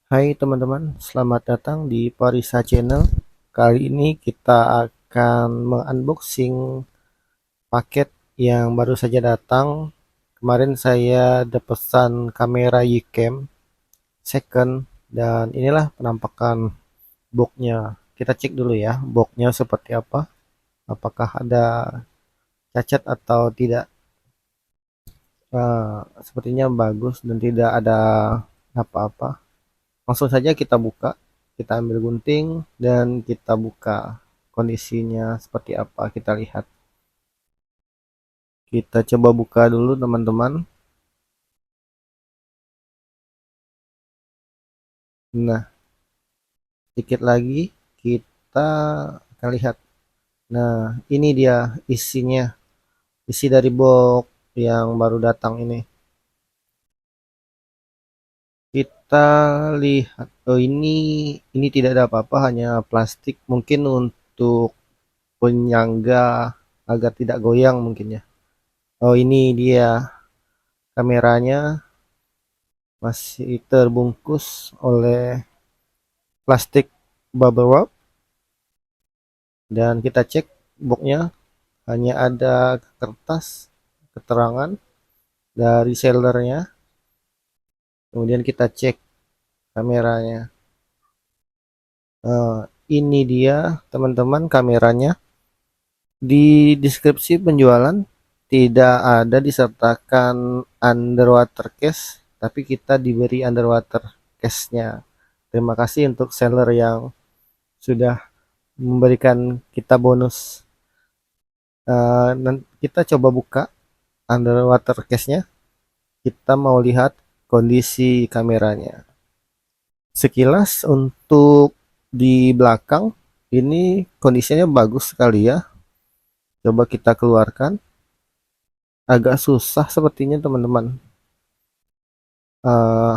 Hai teman-teman, selamat datang di Parisa Channel. Kali ini kita akan mengunboxing paket yang baru saja datang. Kemarin saya ada pesan kamera Ycam second dan inilah penampakan boxnya. Kita cek dulu ya, boxnya seperti apa. Apakah ada cacat atau tidak. Sepertinya bagus dan tidak ada apa-apa. Langsung saja kita buka, kita ambil gunting dan kita buka. Kondisinya seperti apa kita lihat. Kita coba buka dulu teman-teman. Nah, sedikit lagi kita akan lihat. Nah, ini dia isinya. Isi dari box yang baru datang ini. Kita lihat. Oh, ini tidak ada apa-apa, hanya plastik mungkin untuk penyangga agar tidak goyang mungkin ya. Oh, ini dia kameranya masih terbungkus oleh plastik bubble wrap dan kita cek boxnya hanya ada kertas keterangan dari sellernya. Kemudian kita cek kameranya. Eh, ini dia teman-teman kameranya. Di deskripsi penjualan tidak ada disertakan underwater case, tapi kita diberi underwater case-nya. Terima kasih untuk seller yang sudah memberikan kita bonus. Kita coba buka underwater case-nya. Kita mau lihat kondisi kameranya. Sekilas untuk di belakang ini kondisinya bagus sekali ya. Coba kita keluarkan. Agak susah sepertinya teman-teman.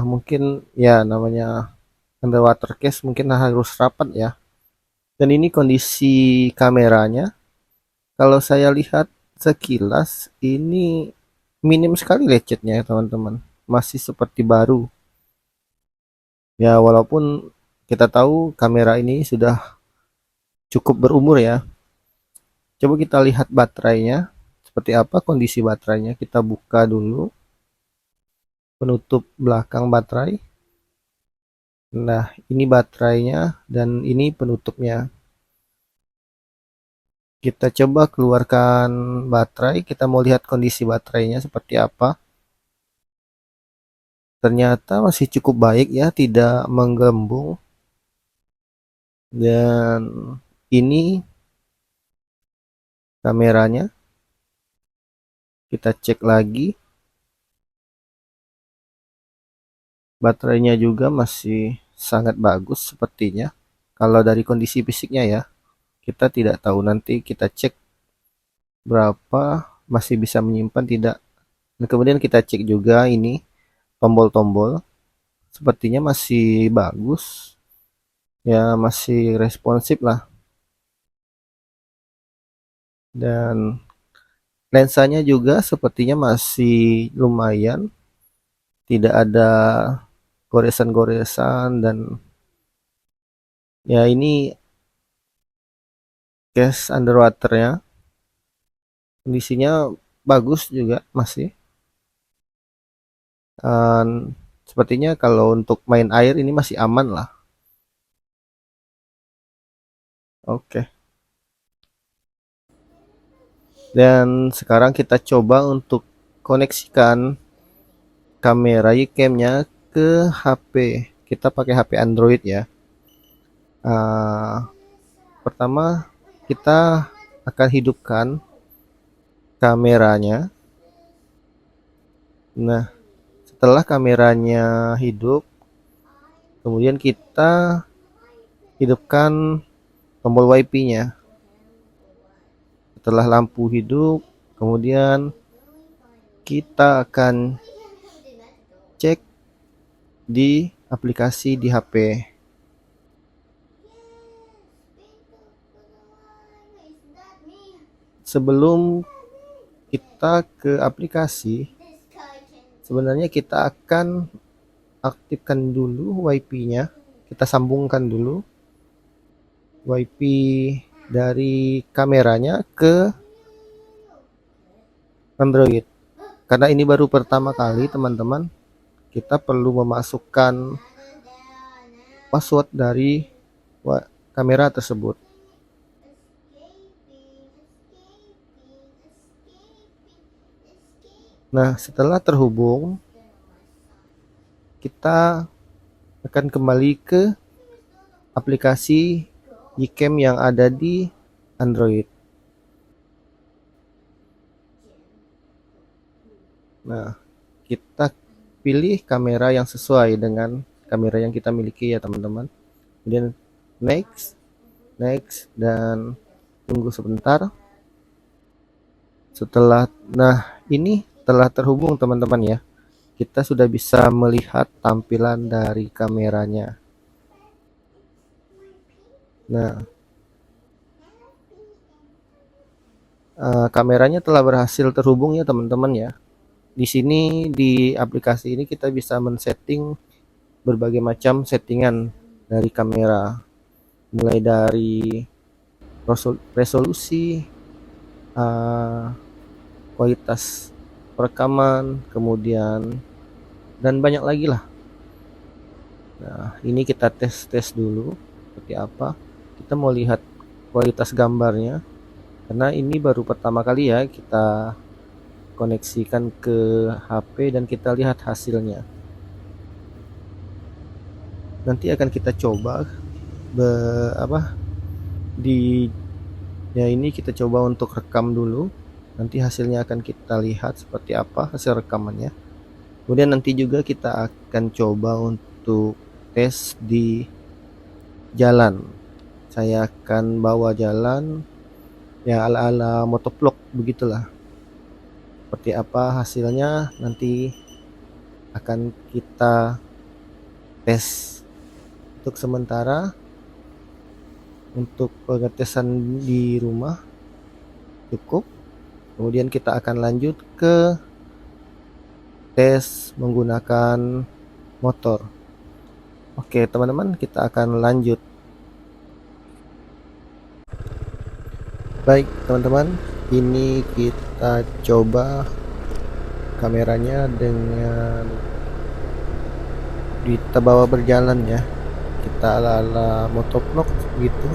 Mungkin ya namanya underwater case mungkin harus rapat ya. Dan ini kondisi kameranya. Kalau saya lihat sekilas ini minim sekali lecetnya ya teman-teman. Masih seperti baru. Ya walaupun kita tahu kamera ini sudah cukup berumur ya. Coba kita lihat baterainya. Seperti apa kondisi baterainya. Kita buka dulu penutup belakang baterai. Nah ini baterainya dan ini penutupnya. Kita coba keluarkan baterai. Kita mau lihat kondisi baterainya seperti apa. Ternyata masih cukup baik ya, tidak menggelembung. Dan ini kameranya. Kita cek lagi. Baterainya juga masih sangat bagus sepertinya. Kalau dari kondisi fisiknya ya, kita tidak tahu, nanti kita cek berapa masih bisa menyimpan tidak. Dan kemudian kita cek juga ini tombol-tombol. Sepertinya masih bagus. Ya masih responsif lah. Dan lensanya juga sepertinya masih lumayan. Tidak ada goresan-goresan dan ya ini case underwaternya kondisinya bagus juga masih. Dan sepertinya kalau untuk main air ini masih aman lah. Oke. Dan sekarang kita coba untuk koneksikan kamera Ycam-nya ke HP. Kita pakai HP Android ya. Ah, pertama kita akan hidupkan kameranya. Nah, setelah kameranya hidup, kemudian kita hidupkan tombol WiFi-nya. Setelah lampu hidup, kemudian kita akan cek di aplikasi di HP. Sebelum kita ke aplikasi, sebenarnya kita akan aktifkan dulu WiFi-nya. Kita sambungkan dulu WiFi dari kameranya ke Android. Karena ini baru pertama kali teman-teman, kita perlu memasukkan password dari kamera tersebut. Nah, setelah terhubung, kita akan kembali ke aplikasi Gcam yang ada di Android. Nah, kita pilih kamera yang sesuai dengan kamera yang kita miliki ya teman-teman. Kemudian next, dan tunggu sebentar. Ini telah terhubung teman-teman ya. Kita sudah bisa melihat tampilan dari kameranya. Nah, kameranya telah berhasil terhubung ya teman-teman ya. Di sini di aplikasi ini kita bisa men-setting berbagai macam settingan dari kamera, mulai dari resolusi, kualitas perekaman, kemudian dan banyak lagi lah. Nah, ini kita tes dulu seperti apa. Kita mau lihat kualitas gambarnya, karena ini baru pertama kali ya kita koneksikan ke HP dan kita lihat hasilnya. Nanti akan kita coba ini kita coba untuk rekam dulu. Nanti hasilnya akan kita lihat seperti apa hasil rekamannya. Kemudian nanti juga kita akan coba untuk tes di jalan. Saya akan bawa jalan ya ala-ala motovlog begitulah. Seperti apa hasilnya nanti akan kita tes. Untuk sementara, untuk pengetesan di rumah cukup. Kemudian kita akan lanjut ke tes menggunakan motor. Oke teman-teman, kita akan lanjut. Baik teman-teman, ini kita coba kameranya dengan kita bawa berjalan ya. Kita ala-ala motovlog gitu.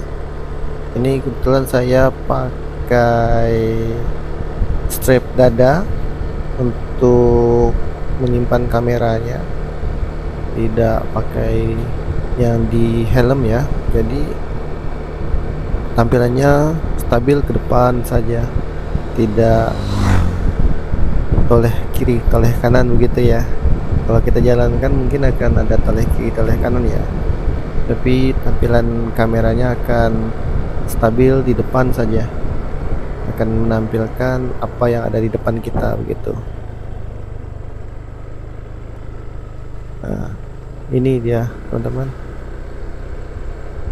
Ini kebetulan saya pakai strap dada untuk menyimpan kameranya, tidak pakai yang di helm ya. Jadi tampilannya stabil ke depan saja, tidak toleh kiri toleh kanan begitu ya. Kalau kita jalankan mungkin akan ada toleh kiri toleh kanan ya, tapi tampilan kameranya akan stabil di depan saja, akan menampilkan apa yang ada di depan kita begitu. Nah, ini dia teman-teman.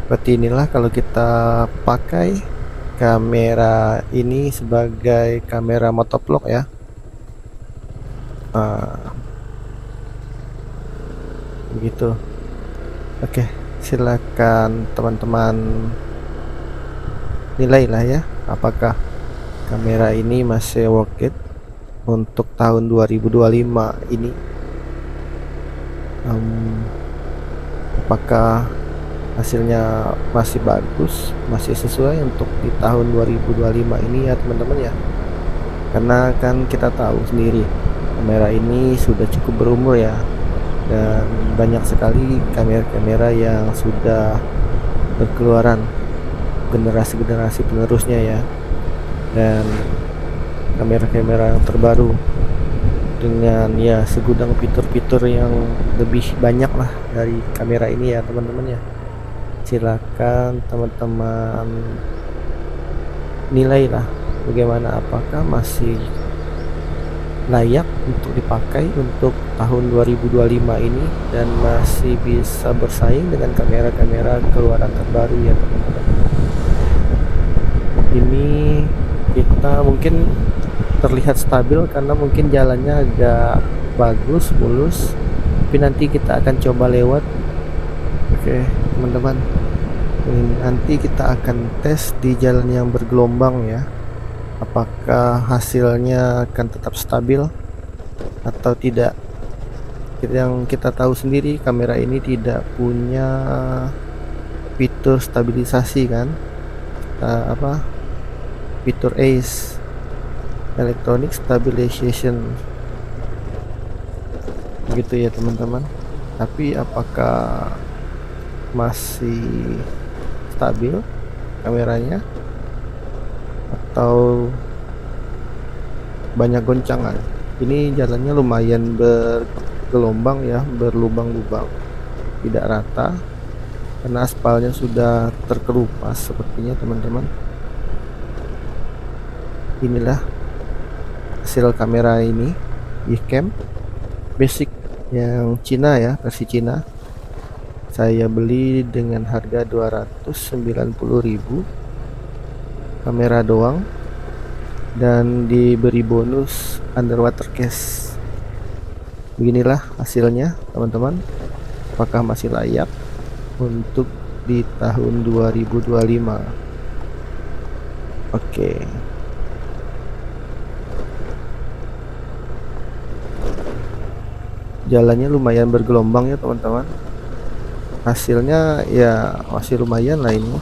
Seperti inilah kalau kita pakai kamera ini sebagai kamera motovlog ya. Begitu. Oke, silakan teman-teman nilailah ya, apakah kamera ini masih worth it untuk tahun 2025 ini. Apakah hasilnya masih bagus, masih sesuai untuk di tahun 2025 ini ya teman-teman ya. Karena kan kita tahu sendiri kamera ini sudah cukup berumur ya, dan banyak sekali kamera-kamera yang sudah berkeluaran generasi-generasi penerusnya ya, dan kamera-kamera yang terbaru dengan ya segudang fitur-fitur yang lebih banyak lah dari kamera ini ya teman-teman ya. Silakan teman-teman nilailah bagaimana, apakah masih layak untuk dipakai untuk tahun 2025 ini dan masih bisa bersaing dengan kamera-kamera keluaran terbaru ya teman-teman. Ini kita mungkin terlihat stabil karena mungkin jalannya agak bagus, mulus, tapi nanti kita akan coba lewat. Oke teman-teman, ini nanti kita akan tes di jalan yang bergelombang ya, apakah hasilnya akan tetap stabil atau tidak. Yang kita tahu sendiri, kamera ini tidak punya fitur stabilisasi kan, fitur ACE, Electronic Stabilization, begitu ya teman-teman. Tapi apakah masih stabil kameranya atau banyak goncangan? Ini jalannya lumayan bergelombang ya, berlubang-lubang, tidak rata karena aspalnya sudah terkelupas sepertinya teman-teman. Inilah hasil kamera ini, Yicam basic yang Cina ya, versi Cina. Saya beli dengan harga 290.000 kamera doang dan diberi bonus underwater case. Beginilah hasilnya teman-teman. Apakah masih layak untuk di tahun 2025? Oke. Jalannya lumayan bergelombang ya teman-teman. Hasilnya ya masih lumayan lah ini.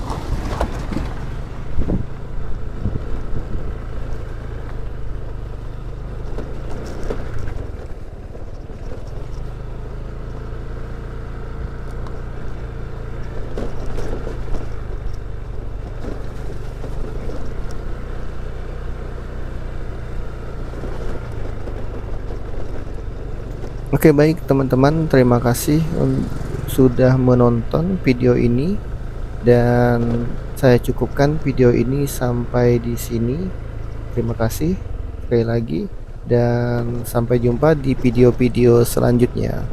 Oke baik teman-teman, terima kasih sudah menonton video ini, dan saya cukupkan video ini sampai di sini. Terima kasih sekali lagi dan sampai jumpa di video-video selanjutnya.